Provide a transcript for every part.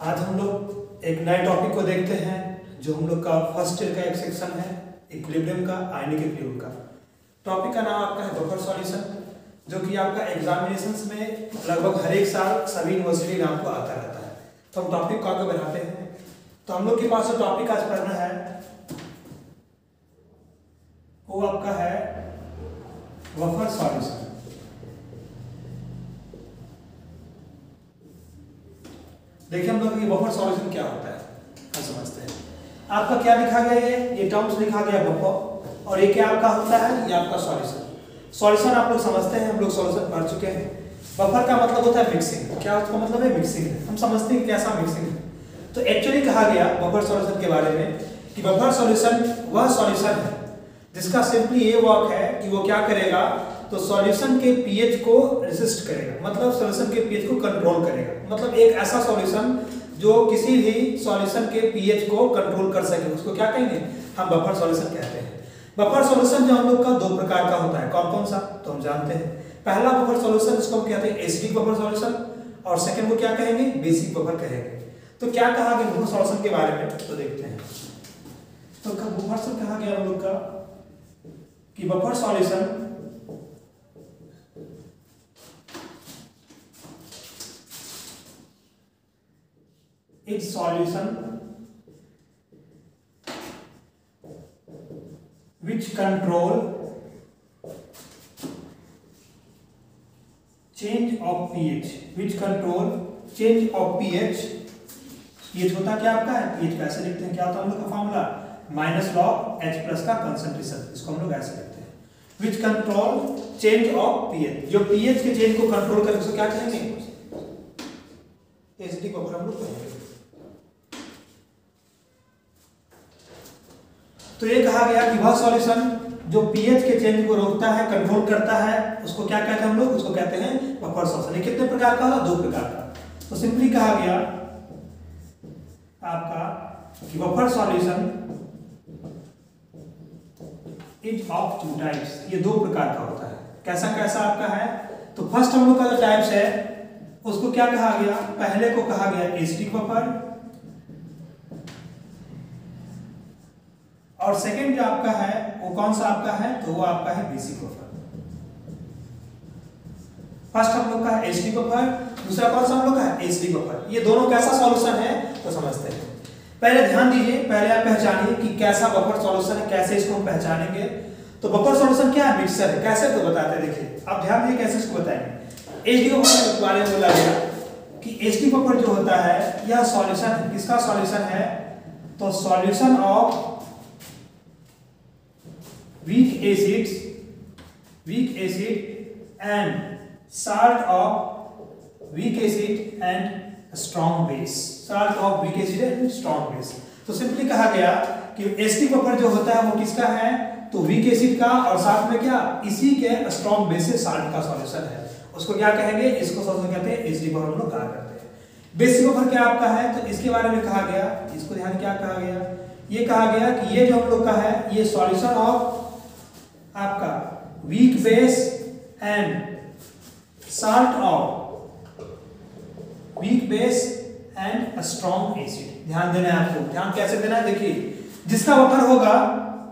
आज हम लोग एक नए टॉपिक को देखते हैं जो हम लोग का फर्स्ट ईयर का एक सेक्शन है इक्विलिब्रियम का, आयनिक इक्विलिब्रियम का। टॉपिक का नाम आपका है बफर सॉल्यूशन, जो कि आपका एग्जामिनेशंस में लगभग हर एक साल सभी यूनिवर्सिटी में आपको आता रहता है। तो हम टॉपिक को आगे बढ़ाते हैं। तो हम लोग के पास जो टॉपिक आज पढ़ना है वो आपका है बफर सॉल्यूशन। देखिए हम लोग ये बफर सॉल्यूशन क्या होता है हम समझते हैं। आपका क्या लिखा गया है, ये टर्म्स लिखा गया बफर, और ये क्या आपका होता है, ये आपका सॉल्यूशन। सॉल्यूशन आप लोग समझते हैं, हम लोग सॉल्यूशन पढ़ चुके हैं। बफर का मतलब होता है मिक्सिंग। क्या उसका मतलब है, मिक्सिंग है। हम समझते हैं कैसा मिक्सिंग है। तो एक्चुअली कहा गया बफर सॉल्यूशन के बारे में कि बफर सॉल्यूशन वह सॉल्यूशन है जिसका सिंपली ये वर्क है कि वो क्या करेगा, तो सॉल्यूशन के पीएच को रेसिस्ट करेगा, मतलब सॉल्यूशन के पीएच को कंट्रोल करेगा। मतलब एक ऐसा सॉल्यूशन जो किसी भी सॉल्यूशन के पीएच को कंट्रोल कर सके, उसको क्या कहेंगे, हम बफर सॉल्यूशन कहते हैं। बफर सॉल्यूशन जो हम लोग का दो प्रकार का होता है, कौन कौन सा, तो हम जानते हैं। पहला बफर सॉल्यूशन जिसको हम कहते हैं एसिडिक बफर सॉल्यूशन, और सेकंड को क्या कहेंगे, बेसिक बफर कहेंगे। तो क्या कहा गया बफर सॉल्यूशन के बारे में, तो देखते हैं। तो बफर से कहा गया हम लोग का कि buffer solution is solution which control change of pH, which control change of pH। pH होता क्या आपका है, pH कैसे लिखते हैं, क्या होता है हम लोग का formula, minus log H plus का कंसंट्रेशन, इसको हम लोग ऐसे लिखते हैं। which control change of pH, जो pH के चेंज को कंट्रोल करके उसको क्या कहेंगे, एसिडिक बफर हम लोग कहेंगे। तो ये कहा गया कि वह सॉल्यूशन जो पीएच के चेंज को रोकता है, कंट्रोल करता है, उसको क्या कहते हैं हम लोग, उसको कहते हैं बफर सॉल्यूशन। ये कितने प्रकार का होगा, दो प्रकार का। तो सिंपली कहा गया आपका कि buffer solution is of two types, ये दो प्रकार का होता है। कैसा कैसा आपका है, तो फर्स्ट हम लोग का जो टाइप्स है उसको क्या कहा गया, पहले को कहा गया एसिडिक बफर, और सेकंड जो आपका है वो कौन सा आपका है, तो वो आपका है बेसिक बफर। फर्स्ट हम लोग का है एसिडिक बफर, दूसरा कौन सा हम लोग का है, एसिडिक बफर। ये दोनों कैसा सॉल्यूशन है तो समझते हैं। पहले ध्यान दीजिए, पहले आप पहचानिए कि कैसा बफर सॉल्यूशन है, कैसे इसको हम पहचानेंगे। तो बफर सॉल्यूशन क्या है, मिक्सर है। कैसे तो बताते हैं, देखिए आप ध्यान दीजिए कैसे इसको बताएंगे। एसिडिक बफर के बारे में बोला गया कि एसिडिक बफर जो होता है यह सॉल्यूशन है, किसका सॉल्यूशन है, तो solution of weak acid and salt of weak acid and strong base, salt of weak acid and strong base। तो सिंपली कहा गया कि एसिडिक बफर जो होता है वो किसका है, तो वीक एसिड का, और साथ में क्या, इसी के स्ट्रॉन्ग बेस से साल्ट का सॉल्यूशन है, उसको क्या कहेंगे, इसको सॉल्यूशन कहते हैं, एसिडिक बफर हम लोग कहा करते हैं। बेसिक बफर क्या आपका है, तो इसके बारे में कहा गया, इसको ध्यान क्या कहा गया, ये कहा गया कि ये जो हम लोग का है ये सॉल्यूशन ऑफ आपका weak base and salt of weak base and strong acid. ध्यान देना है आपको, ध्यान कैसे देना है, देखिए जिसका बफर होगा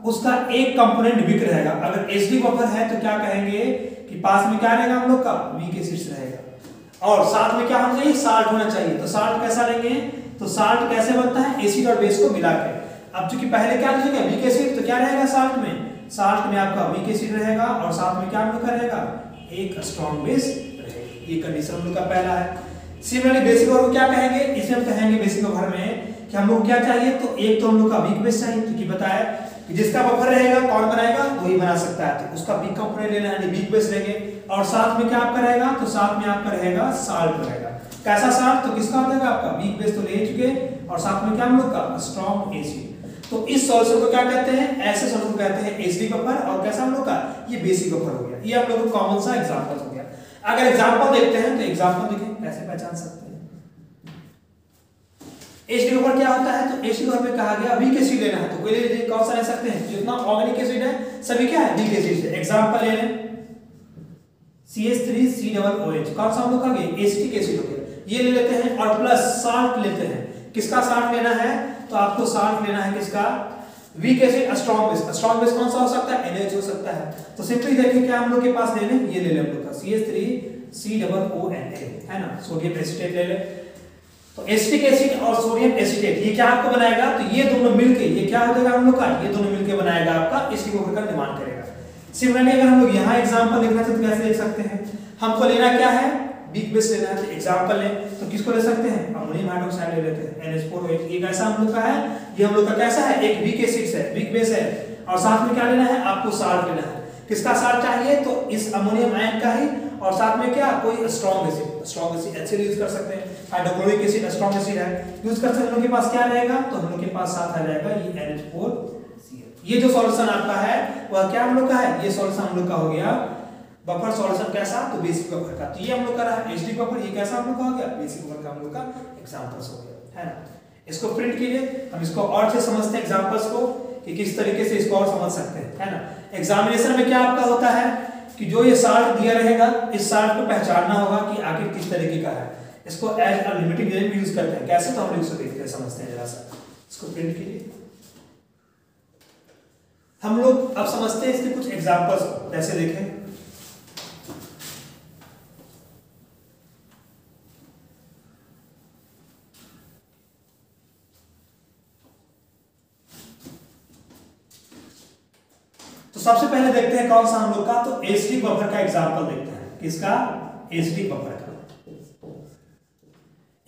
उसका एक कंपोनेंट वीक रहेगा। अगर एसिडिक बफर है तो क्या कहेंगे कि पास में क्या रहेगा हम लोग का, वीक एसिड रहेगा, और साथ में क्या होना चाहिए, साल्ट होना चाहिए। तो साल्ट कैसा लेंगे, तो साल्ट कैसे बनता है, एसिड और बेस को मिला के। अब चूंकि पहले क्या लीजिएगा, वीक एसिड, तो क्या रहेगा साल्ट में, साल्ट में आपका वीक एसिड रहेगा, और साथ में क्या हम लोग का रहेगा, एक स्ट्रॉन्ग बेस रहेगा। ये कंडीशन हम लोग का पहला है। सिमिलरली बेसिक बफर को क्या कहेंगे, इसमें हम कहेंगे बेसिक बफर में कि हम लोग क्या चाहिए, तो एक तो हम लोग का वीक बेस चाहिए, क्योंकि बताया कि जिसका बफर रहेगा कौन बनाएगा, वही बना सकता है, तो उसका वीक कंपोनेंट लेना है, वीक बेस लेंगे, और साथ में क्या आपका रहेगा, तो साथ में आपका रहेगा साल्ट रहेगा। कैसा साल्ट, तो किसका हो जाएगा आपका, वीक बेस तो ले चुके, और साथ में क्या हम लोग का, स्ट्रॉन्ग एसिड। तो इस सॉल्यूशन को क्या कहते हैं, ऐसे सॉल्यूशन को कहते हैं एसिडिक बफर, और कैसा हम लोग का, ये बेसिक बफर हो गया। ये आप लोगों को कॉमन सा एग्जांपल हो गया। अगर एग्जांपल देखते हैं तो एग्जांपल देखें कैसे पहचान सकते हैं। एसिडिक बफर क्या होता है, तो एसिडिक बफर में कहा गया वीक एसिड लेना है, तो कोई कौन सा ले सकते हैं, जितना ऑर्गेनिक एसिड है सभी क्या है, वीक एसिड है। एग्जांपल ले लें CH3COOH, कौन सा हम लोग कहेंगे, एसिटिक एसिड हो गया। ये ले लेते हैं और प्लस साल्ट लेते हैं। किसका साल्ट लेना है? तो आपको साल्ट लेना है किसका? Weak acid strong base. Strong base कौन सा हो सकता है? NaOH हो सकता है। तो सिंपली देखिए क्या हम लोग के पास ले लें, ये ले लें हम लोग का CH3COONA है ना, सोडियम एसीटेट ले लें। तो एसिटिक एसिड और सोडियम एसीटेट ये क्या आपको बनाएगा? तो ये दोनों मिलके ये क्या हो जाएगा हम लोग का? ये दोनों मिलके बनाएगा आपका एसिटिक बफर का निर्माण करेगा। सिमिलरली अगर हम लोग यहाँ एग्जांपल लिखना चाहते तो कैसे लिख सकते हैं? हमको लेना क्या है? वीक बेस लेना है। तो एग्जांपल लें तो किसको ले सकते हैं? अमोनियम हाइड्रोक्साइड ले लेते हैं NH4OH। ये कैसा हम लोग का है? ये हम लोग का कैसा है? एक वीक एसिड है, वीक बेस है। और साथ में क्या लेना है? आपको साल्ट लेना है। किसका साल्ट चाहिए? तो इस अमोनियम आयन का ही। और साथ में क्या? कोई स्ट्रॉन्ग एसिड HCl यूज कर सकते हैं। हाइड्रोक्लोरिक एसिड स्ट्रॉन्ग एसिड है, यूज कर सकते हैं। हम लोग के पास क्या रहेगा? तो हम लोग के पास साथ आ जाएगा ये NH4Cl। ये जो सॉल्यूशन आपका है वह क्या हम लोग का है? ये सॉल्यूशन हम लोग का हो गया बफर सॉल्यूशन। कैसा? तो बेसिक बफर का। तो ये हम लोग का रहा एसिडिक बफर। ये कैसा हम लोग का हो गया? बेसिक बफर का हम लोग का एग्जांपल्स हो गया, है ना। इसको प्रिंट कीजिए, हम इसको और से समझते हैं एग्जांपल्स को कि किस तरीके से इसको और समझ सकते हैं, है ना। एग्जामिनेशन में क्या आपका होता है कि जो ये साल्ट दिया रहेगा, इस साल्ट को पहचानना होगा कि आखिर किस तरीके का है। इसको एज अ लिमिटिंग रेंज भी यूज करते हैं। कैसे? तो हम लोग इसको देखते हैं, समझते हैं जरा सा। इसको प्रिंट कीजिए। हम लोग अब समझते हैं इसके कुछ एग्जांपल्स को। जैसे देखें, तो सबसे पहले देखते हैं कौन सा हम लोग का? तो एसिडिक बफर का एग्जांपल देखते हैं। किसका? एसिडिक बफर का।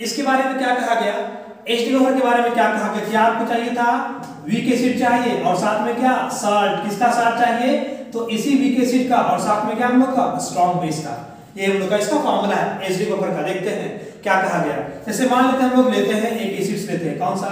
इसके बारे में क्या कहा गया? एसिडिक बफर के बारे में क्या कहा गया? क्या आपको चाहिए था? वीक एसिड चाहिए और साथ में क्या? साल्ट। किसका साल्ट चाहिए? तो इसी वीक एसिड का और साथ में क्या हम लोग का? स्ट्रॉन्ग बेस का। ये हम लोग का इसका फार्मूला है एसिडिक बफर का। देखते हैं क्या कहा गया। जैसे मान लेते हैं हम लोग लेते हैं एक एसिड लेते हैं। कौन सा?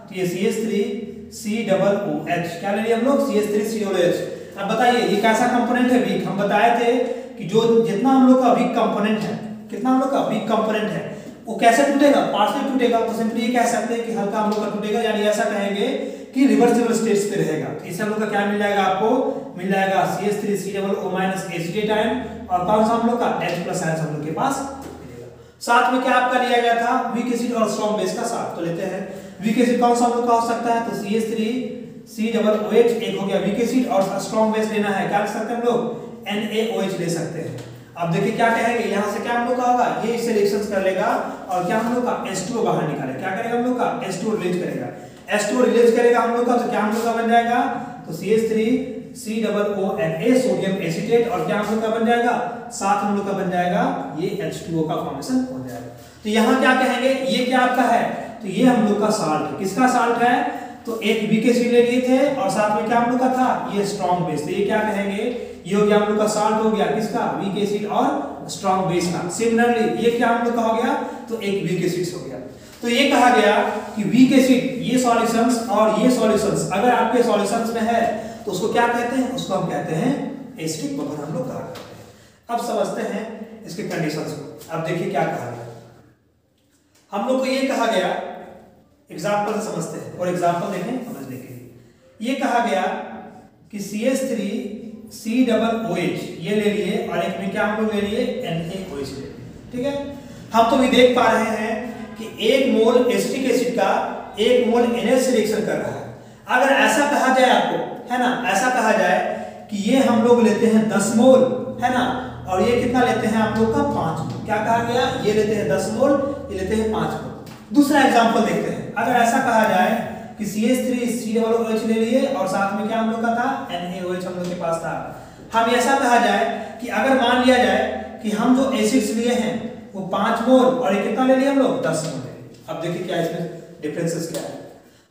तो ये CH3COOH। क्या ले लिया हम लोग? CH3COOH। अब बताइए ये कैसा कंपोनेंट है? वीक। हम बताए थे कि जो जितना हम लोग का वीक कंपोनेंट है, कितना हम लोग का वीक कंपोनेंट है, वो कैसे टूटेगा? पार्शियल टूटेगा। तो सिंपली ये कह सकते हैं कि हल्का हम लोग का टूटेगा, यानी ऐसा कहेंगे कि रिवर्सिबल स्टेट्स पे रहेगा। इससे हम लोग का क्या मिल जाएगा? आपको मिल जाएगा CH3COO- एसिटेट आयन और कौन सा हम लोग का? H+ आयन हम लोग के पास मिलेगा। साथ में क्या आपका लिया गया था? वीक एसिड और स्ट्रॉन्ग बेस का साथ। तो लेते हैं वीक एसिड कौन सा हम लोग का हो सकता है? तो CH3COOH एक हो गया वीक एसिड और स्ट्रॉन्ग बेस लेना है। क्या ले सकते हैं हम लोग? NaOH ले सकते हैं। अब देखिए क्या कहेंगे, यहां से क्या हम लोग का होगा? ये इससे रिएक्शंस कर लेगा और क्या हम लोग का? H2O बाहर निकालेगा। क्या करेगा हम लोग का? H2O रिलीज करेगा। H2O रिलीज करेगा हम लोग का, तो क्या हम लोग का बन जाएगा? तो CH3COONA सोडियम एसीटेट और क्या हम लोग का बन जाएगा? साथ हम लोग का बन जाएगा ये H2O का फॉर्मेशन हो जाएगा। तो यहाँ क्या कहेंगे? ये क्या आपका है? तो ये हम लोग का साल्ट है। किसका साल्ट है? तो एक वीक एसिड ले लिए थे और साथ में क्या हम लोग का था? ये स्ट्रॉन्ग बेस। तो ये क्या कहेंगे? ये हो गया हम लोग का साल्ट हो गया। किसका? वीक एसिड और स्ट्रॉन्ग बेस का। सिमिलरली ये क्या हम लोग का हो गया? तो एक वीक एसिड हो गया। तो ये कहा गया कि वीक एसिड ये सॉल्यूशंस और ये सॉल्यूशंस अगर आपके सॉल्यूशंस में है तो उसको क्या कहते हैं? उसको हम कहते हैं एसिडिक बफर हम लोग कहा करते हैं। अब समझते हैं इसके कंडीशंस को। अब देखिए क्या कहा गया। हम लोग को ये कहा गया, एग्जांपल से समझते हैं और एग्जांपल देखें समझने के लिए। ये कहा गया कि CH3COOH ये ले लिए और एक में क्या हम लोग ले लिए? NaOH ले लिए। ठीक है, हम तो भी देख पा रहे हैं कि 1 मोल एसिटिक एसिड का 1 मोल NaOH से रिएक्शन कर रहा है। अगर ऐसा कहा जाए आपको, है ना, ऐसा कहा जाए कि ये हम लोग लेते हैं 10 मोल, है ना, और ये कितना लेते हैं आप लोग का? 5 मोल। क्या कहा गया? ये लेते हैं 10 मोल, ये लेते हैं 5 मोल। दूसरा एग्जांपल देखते हैं। अगर ऐसा कहा जाए कि CH3COOH ले लिए और साथ में क्या हम लोग का था? NaOH हम लोग के पास था। हम ऐसा कहा जाए कि अगर मान लिया जाए कि हम जो एसिड्स लिए हैं वो 5 मोल और ये कितना ले लिए हम लोग? 10 मोल ले लिए। अब देखिए क्या इसमें डिफरेंसेस क्या है।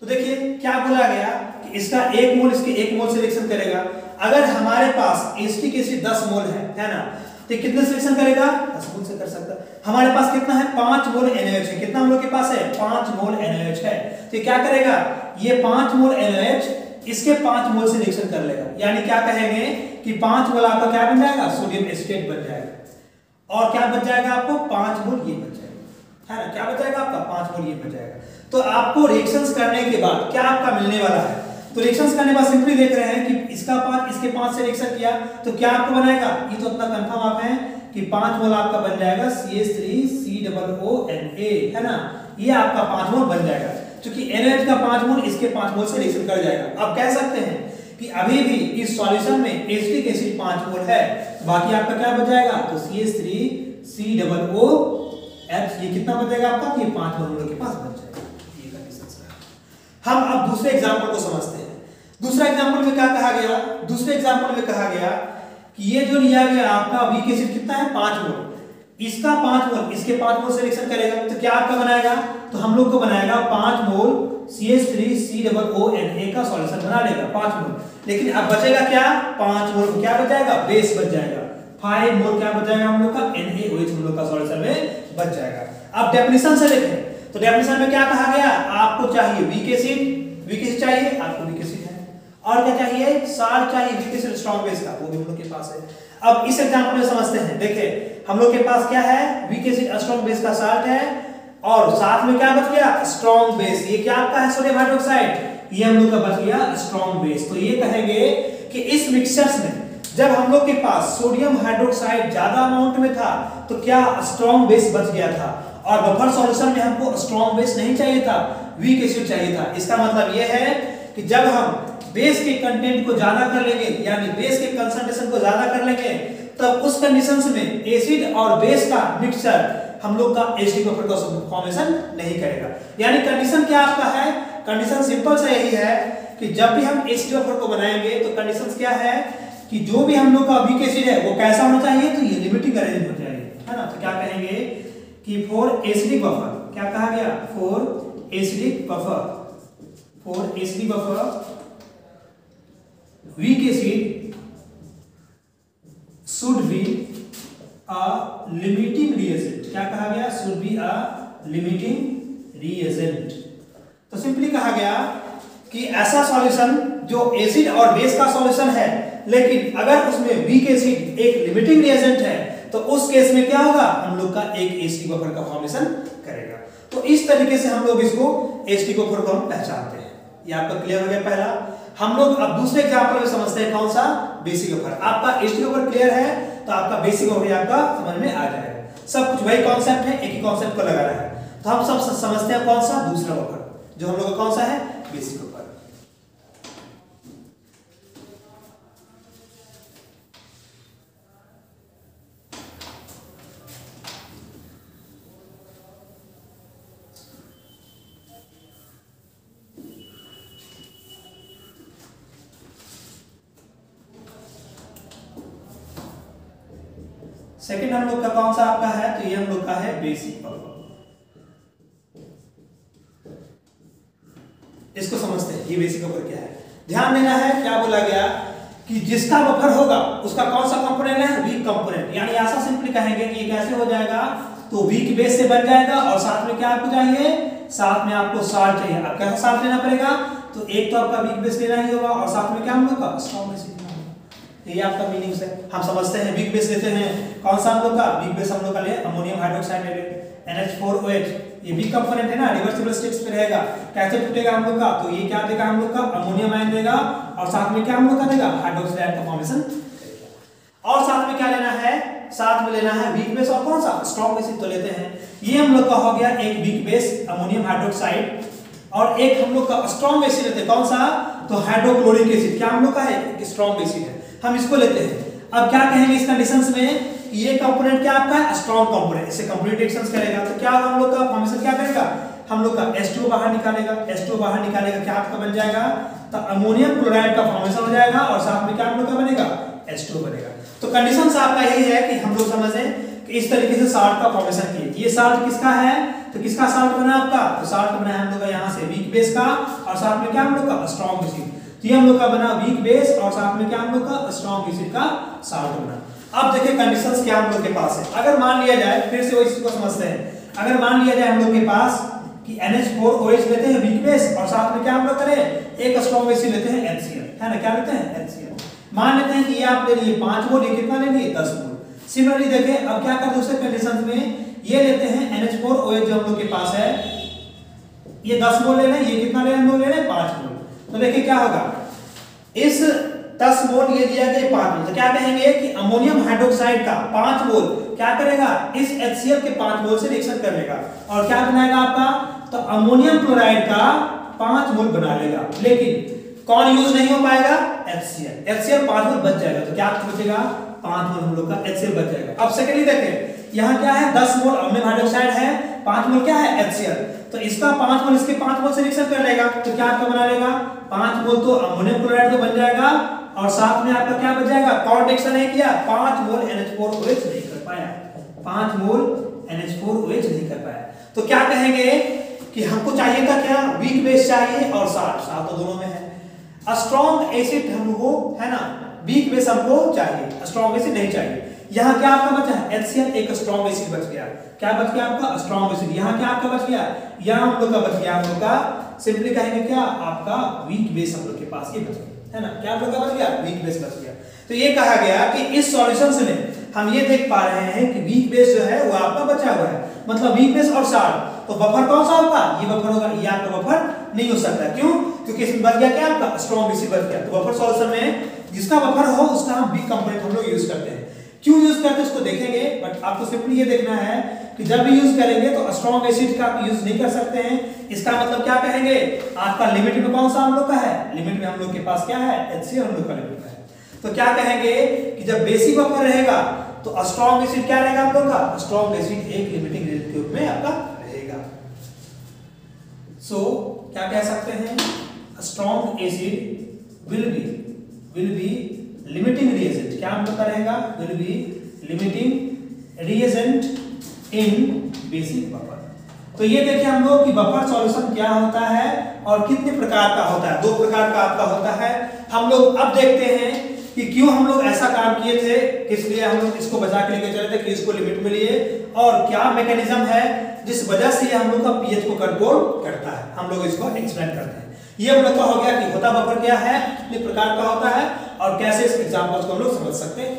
तो देखिए क्या बोला गया कि इसका 1 मोल इसके 1 मोल से रिएक्शन करेगा। अगर हमारे पास एसिटिक एसिड 10 मोल है ना, तो कितने से रिएक्शन करेगा? 10 मोल से कर सकता है। हमारे पास कितना है? 5 मोल NaOH है। कितना हम लोग के पास है? 5 मोल NaOH है। तो क्या करेगा? ये 5 मोल NaOH इसके 5 मोल से रिएक्शन कर लेगा। यानी क्या कहेंगे कि 5 मोल आपका क्या बन जाएगा? सोडियम एसीटेट बन जाएगा। और क्या बच जाएगा आपको? 5 मोल ये बच जाएगा, है ना। क्या बच जाएगा आपका? 5 मोल ये बच जाएगा। तो आपको रिएक्शंस करने के बाद क्या आपका मिलने वाला है? तो रिएक्शंस करने के बाद सिंपली देख रहे हैं कि इसका 5 इसके 5 से रिएक्शन किया तो क्या आपको बनाएगा? ये तो अपना कंफर्म आप हैं कि 5 मोल आपका बन जाएगा CH3COONA, है ना, ये आपका 5 मोल बन जाएगा। क्योंकि NaOH का 5 मोल इसके 5 मोल से रिएक्शन कर जाएगा। अब कह सकते हैं कि अभी भी इस सॉल्यूशन में एसिटिक एसिड 5 मोल है, बाकी आपका क्या बच जाएगा, तो CH3COOH, ये कितना बचेगा आपका, ये 5 मोल के पास बच जाएगा। ये कंडीशन है। हम अब दूसरे एग्जांपल को समझते हैं। दूसरा एग्जांपल में क्या कहा गया, दूसरे एग्जांपल में कहा गया कि ये जो लिया गया आपका वीक एसिड कितना है, 5 मोल, इसका 5 मोल इसके 5 मोल से रिएक्शन करेगा, तो क्या आपका बनाएगा, तो हम लोग को बनाएगा 5 मोल CH3COONA का सॉल्यूशन बना लेगा 5 मोल। लेकिन अब बचेगा क्या, 5 मोल क्या बचाएगा, बेस बच जाएगा। 5 मोल क्या बच जाएगा हम लोग का, NaOH हम लोग का सॉल्यूशन में बच जाएगा। अब डेफिनेशन से देखें तो डेफिनेशन में क्या कहा गया, आपको चाहिए वीक एसिड चाहिए, आपको वीक एसिड है, और क्या चाहिए, साल्ट चाहिए, वीक एसिड स्ट्रांग बेस का, वो भी हम लोग के पास है। अब इस एग्जांपल में समझते हैं। देखिए हम लोग के पास क्या है, वीक एसिड स्ट्रांग बेस का साल्ट है, और साथ में क्या बच गया, स्ट्रांग बेस। ये क्या आपका है, सोडियम हाइड्रोक्साइड, ये हम लोग का बच गया स्ट्रांग बेस। तो ये कहेंगे कि इस मिक्सचर्स में जब हम लोग के पास सोडियम हाइड्रोक्साइड ज्यादा अमाउंट में था तो क्या स्ट्रांग बेस बच गया था, और बफर सॉल्यूशन में हमको स्ट्रांग बेस नहीं चाहिए था, वीक एसिड चाहिए था। इसका मतलब ये है कि जब हम बेस के कंटेंट को ज्यादा कर लेंगे, यानी बेस के कंसंट्रेशन को ज्यादा कर लेंगे, तब उस कंडीशंस में एसिड और बेस का मिक्सचर हम लोग का एसिडिक बफर का फॉर्मेशन नहीं करेगा। यानी कंडीशन क्या आपका है, कंडीशन सिंपल से यही है कि जब भी हम एसिडिक बफर को बनाएंगे तो कंडीशंस क्या है कि जो भी हम लोग का वीक एसिड है वो कैसा होना चाहिए, तो ये लिमिटिंग अरेंजमेंट होना चाहिए, है ना। तो क्या कहेंगे कि फॉर एसिडिक बफर, क्या कहा गया, for acidic buffer weak acid should be a limiting reagent। क्या कहा गया, should be a limiting reagent। तो सिंपली कहा गया कि ऐसा सॉल्यूशन जो एसिड और बेस का सॉल्यूशन है, लेकिन अगर उसमें वीक एसिड एक लिमिटिंग रिएजेंट है, तो उस केस में क्या होगा, हम लोग का एक एसिडिक बफर का फॉर्मेशन करेगा। तो इस तरीके से हम लोग इसको एसिडिक बफर को हम पहचानते हैं। ये आपका क्लियर हो गया पहला। हम लोग अब दूसरे एग्जांपल में समझते हैं, कौन सा, बेसिक बफर। आपका एसिडिक बफर क्लियर है तो आपका बेसिक बफर आपका समझ में आ जाएगा। सब कुछ वही कॉन्सेप्ट है, एक ही कॉन्सेप्ट को लगाना है। तो हम सब समझते हैं कौन सा, दूसरा बफर, जो हम लोग का कौन सा है, बेसिक बफर। सेकंड हम लोग का कौन सा आपका है, तो ये हम लोग का है बेसिक बफर। इसको समझते हैं, ये बेसिक बफर क्या है। ध्यान देना है, क्या बोला गया कि जिसका बफर होगा उसका कौन सा कंपोनेंट है, वीक कंपोनेंट। यानी ऐसा सिंपली कहेंगे कि ये कैसे हो जाएगा, तो वीक बेस से बन जाएगा, और साथ में क्या आपको चाहिए, साथ में आपको साल्ट चाहिए। अब कैसा साल्ट लेना पड़ेगा, तो एक तो आपका वीक बेस लेना ही होगा, और साथ में क्या हम लोग का स्ट्रॉन्ग बेस। ये आपका मीनिंग है। हम समझते हैं वीक बेस लेते हैं, कौन सा हम लोग का वीक बेस हम लोग का ले, अमोनियम हाइड्रोक्साइड ले लें, NH4OH, ये वीक कंपोनेंट है ना, रिवर्सिबल स्टेट्स पे रहेगा। कैसे टूटेगा हम लोग का, तो ये क्या देगा हम लोग का, अमोनियम आयन देगा, और साथ में क्या हम लोग का देगा, हाइड्रोक्साइड आयन का फॉर्मेशन। और साथ में क्या लेना है, साथ में लेना है वीक बेस, और कौन सा, स्ट्रॉन्ग बेस तो लेते हैं। ये हम लोग का हो गया एक वीक बेस अमोनियम हाइड्रोक्साइड, और एक हम लोग का स्ट्रॉन्ग एसिड लेते हैं, कौन सा, तो हाइड्रोक्लोरिक एसिड। क्या हम लोग का है, स्ट्रॉन्ग एसिड है, हम इसको लेते हैं। अब क्या कहेंगे इस कंडीशंस में, ये कंपोनेंट क्या आपका है, स्ट्रॉन्ग कंपोनेंट, इससे कंप्लीट रिएक्शंस करेगा, तो क्या हम लोग का फॉर्मेशन क्या करेगा, हम लोग का H2O बाहर निकालेगा। H2O बाहर निकालेगा, क्या आपका बन जाएगा, तो अमोनियम क्लोराइड का फॉर्मेशन हो जाएगा, और साथ में क्या हम लोग का बनेगा, H2O बनेगा। तो कंडीशंस आपका यही है कि हम लोग समझें कि इस तरीके से साल्ट का फॉर्मेशन किए। ये साल्ट किसका है, तो किसका साल्ट बना आपका, तो साल्ट बना है हम लोग का यहाँ से वीक बेस का, और साथ में क्या हम लोग का स्ट्रॉन्ग एसिड। तो ये हम लोग का बना वीक बेस, और साथ में क्या हम लोग का स्ट्रॉन्ग एसिड का साल्ट बना। अब देखिए कंडीशंस क्या हम लोग के पास है। अगर मान लिया जाए, फिर से वही चीज को समझते हैं, अगर मान लिया जाए हम लोग के पास कि NH4OH लेते हैं वीक बेस, और साथ में क्या हम लोग करें, एक स्ट्रॉन्ग एसिड लेते हैं HCl, है ना, क्या लेते हैं, HCl। मान लेते हैं कि ये आप ले लिए 5 मोल, ये कितना ले लिए, 10 मोल। सिमिलरली देखें, अब क्या कर दूसरे कंडीशंस में, ये लेते हैं NH4OH जो हम लोग के पास है, ये 10 मोल ले रहे हैं, ये कितना ले रहे हैं, हम लोग ले रहे हैं 5 मोल। तो देखिए क्या होगा, इस 10 मोल, ये दिया गया 5 मोल, तो क्या कहेंगे कि अमोनियम हाइड्रोक्साइड का 5 मोल क्या करेगा, इस HCl के 5 मोल से रिएक्शन कर लेगा और क्या बनाएगा आपका, तो अमोनियम क्लोराइड का 5 मोल बना लेगा। लेकिन कौन यूज नहीं हो पाएगा, HCl 5 मोल बच जाएगा, तो क्या बचेगा, 5 मोल हम लोग का HCl बच जाएगा। अब सेकेंडली देखें, यहाँ क्या है, 10 मोल अमोनियम हाइड्रोक्साइड है, 5 मोल क्या है, HCl, तो इसका 5 मोल इसके 5 मोल से रिएक्शन कर लेगा, तो क्या आपका बना लेगा, 5 मोल तो अमोनियम क्लोराइड तो बन जाएगा और साथ में आपका क्या बच जाएगा, कौन रिएक्शन नहीं किया, 5 मोल NH4OH नहीं कर पाया, 5 मोल NH4OH नहीं कर पाया। तो क्या कहेंगे कि हमको चाहिए था क्या, वीक बेस चाहिए और साल्ट तो दोनों में है। स्ट्रॉन्ग एसिड हमको है ना, वीक बेस हमको चाहिए, स्ट्रॉन्ग एसिड नहीं चाहिए। यहाँ क्या आपका बचा है, HCl, एक स्ट्रॉन्ग एसिड बच गया, क्या बच गया आपका, स्ट्रॉन्ग एसिड। यहाँ क्या आपका बच गया, यहाँ हम लोग का बच गया, हम लोग का सिंपली कहेंगे क्या, आपका वीक बेस हम लोग के पास ये बच गया, है ना, क्या हम लोग का बच गया, वीक बेस बच गया। तो ये कहा गया कि इस सॉल्यूशन में हम ये देख पा रहे हैं कि वीक बेस जो है वो आपका बचा हुआ है, मतलब वीक बेस और साल्ट। तो बफर कौन सा होगा, ये बफर होगा, ये आपका बफर नहीं हो सकता, क्यों, क्योंकि इसमें बच गया क्या आपका, स्ट्रॉन्ग एसिड बच गया। तो बफर सॉल्यूशन में जिसका बफर हो उसका हम वीक कंपोनेंट हम लोग यूज करते हैं। क्यों यूज करते हैं उसको देखेंगे, बट आपको सिंपली ये देखना है कि जब भी यूज करेंगे तो स्ट्रॉन्ग एसिड का यूज नहीं कर सकते हैं। इसका मतलब क्या कहेंगे, आपका लिमिट में कौन सा हम लोग का है, लिमिट में हम लोग के पास क्या है, HCl हम लोग का लिमिट में है। तो क्या कहेंगे कि जब बेसिक बफर रहेगा तो स्ट्रॉन्ग एसिड क्या रहेगा हम लोग का, स्ट्रॉन्ग एसिड एक लिमिटिंग रेंज के रूप में आपका रहेगा। सो क्या कह सकते हैं, strong acid will be limiting reagent, क्या हम लोग का रहेगा, will be limiting reagent in basic buffer. तो ये देखिए हम लोग कि बफर सॉल्यूशन क्या होता है और कितने प्रकार का होता है, 2 प्रकार का आपका होता है। हम लोग अब देखते हैं कि क्यों हम लोग ऐसा काम किए थे, इसलिए हम लोग इसको बचा के लेके चले थे कि इसको लिमिट में लिए, और क्या मैकेनिज्म है जिस वजह से हम लोग का पीएच को कंट्रोल करता है, हम लोग इसको एक्सप्लेन करते हैं। ये हम लोग का हो गया कि होता बफर क्या है, कितने प्रकार का होता है और कैसे इस एग्जांपल्स को हम लोग समझ सकते हैं।